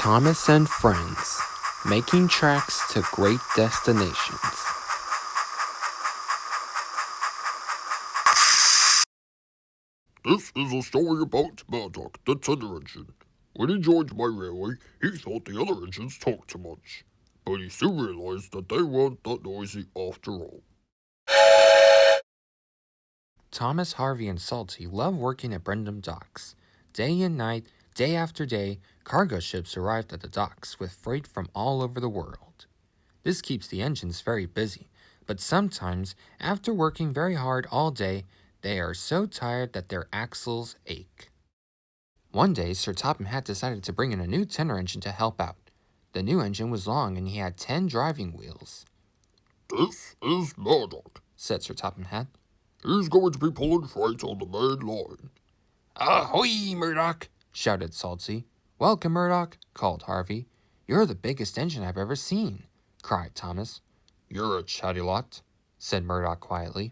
Thomas and Friends, making tracks to great destinations. This is a story about Murdoch, the tender engine. When he joined my railway, he thought the other engines talked too much. But he soon realized that they weren't that noisy after all. Thomas, Harvey, and Salty love working at Brendam docks. Day and night, day after day, cargo ships arrived at the docks with freight from all over the world. This keeps the engines very busy, but sometimes, after working very hard all day, they are so tired that their axles ache. One day, Sir Topham Hatt decided to bring in a new tender engine to help out. The new engine was long and he had 10 driving wheels. This is Murdoch, said Sir Topham Hatt. He's going to be pulling freight on the main line. Ahoy, Murdoch! Shouted Salty. Welcome, Murdoch, called Harvey. You're the biggest engine I've ever seen, cried Thomas. You're a chatty lot, said Murdoch quietly.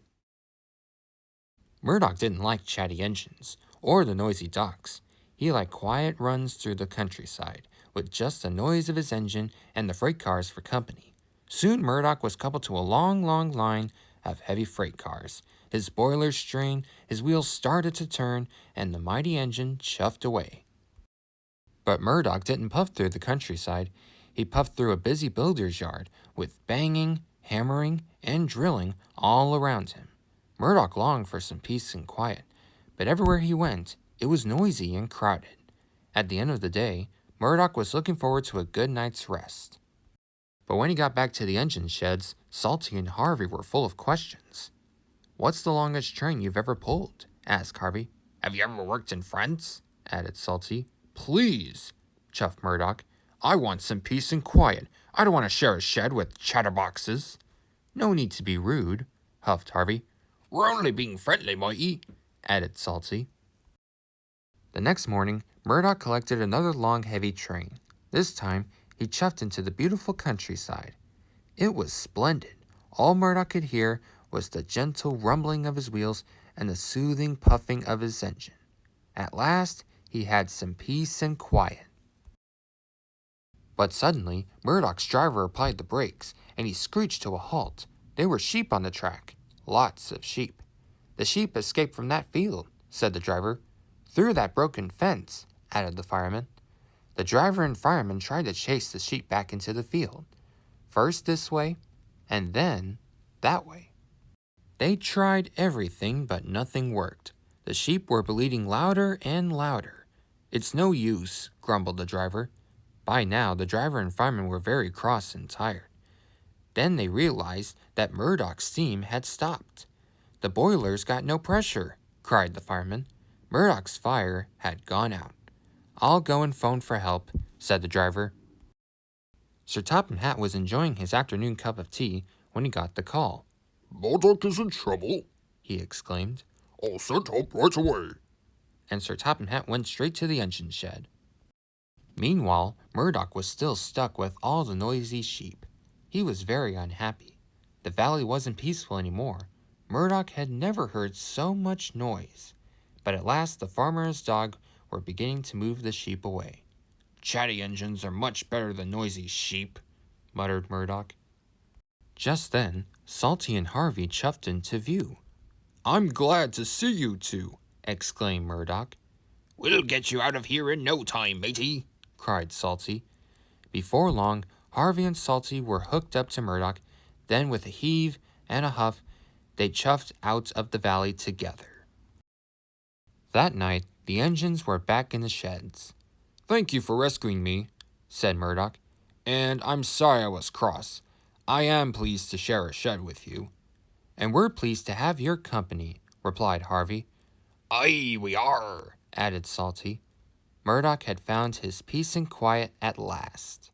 Murdoch didn't like chatty engines or the noisy docks. He liked quiet runs through the countryside with just the noise of his engine and the freight cars for company. Soon Murdoch was coupled to a long line of heavy freight cars. His boilers strained, his wheels started to turn, and the mighty engine chuffed away. But Murdoch didn't puff through the countryside. He puffed through a busy builder's yard with banging, hammering, and drilling all around him. Murdoch longed for some peace and quiet, but everywhere he went, it was noisy and crowded. At the end of the day, Murdoch was looking forward to a good night's rest. But when he got back to the engine sheds, Salty and Harvey were full of questions. What's the longest train you've ever pulled? Asked Harvey. Have you ever worked in France? Added Salty. Please, chuffed Murdoch. I want some peace and quiet. I don't want to share a shed with chatterboxes. No need to be rude, huffed Harvey. We're only being friendly, matey, added Salty. The next morning, Murdoch collected another long, heavy train. This time, he chuffed into the beautiful countryside. It was splendid. All Murdoch could hear was the gentle rumbling of his wheels and the soothing puffing of his engine. At last, he had some peace and quiet. But suddenly, Murdoch's driver applied the brakes, and he screeched to a halt. There were sheep on the track. Lots of sheep. The sheep escaped from that field, said the driver. Through that broken fence, added the fireman. The driver and fireman tried to chase the sheep back into the field. First this way, and then that way. They tried everything, but nothing worked. The sheep were bleating louder and louder. It's no use, grumbled the driver. By now, the driver and fireman were very cross and tired. Then they realized that Murdoch's steam had stopped. The boilers got no pressure, cried the fireman. Murdoch's fire had gone out. I'll go and phone for help, said the driver. Sir Topham Hatt was enjoying his afternoon cup of tea when he got the call. Murdoch is in trouble, he exclaimed. I'll send help right away. And Sir Topham Hatt went straight to the engine shed. Meanwhile, Murdoch was still stuck with all the noisy sheep. He was very unhappy. The valley wasn't peaceful anymore. Murdoch had never heard so much noise. But at last the farmer's dog were beginning to move the sheep away. Chatty engines are much better than noisy sheep, muttered Murdoch. Just then, Salty and Harvey chuffed into view. I'm glad to see you two, exclaimed Murdoch. We'll get you out of here in no time, matey, cried Salty. Before long, Harvey and Salty were hooked up to Murdoch. Then with a heave and a huff, they chuffed out of the valley together. That night, the engines were back in the sheds. Thank you for rescuing me, said Murdoch, and I'm sorry I was cross. I am pleased to share a shed with you. And we're pleased to have your company, replied Harvey. Aye, we are, added Salty. Murdoch had found his peace and quiet at last.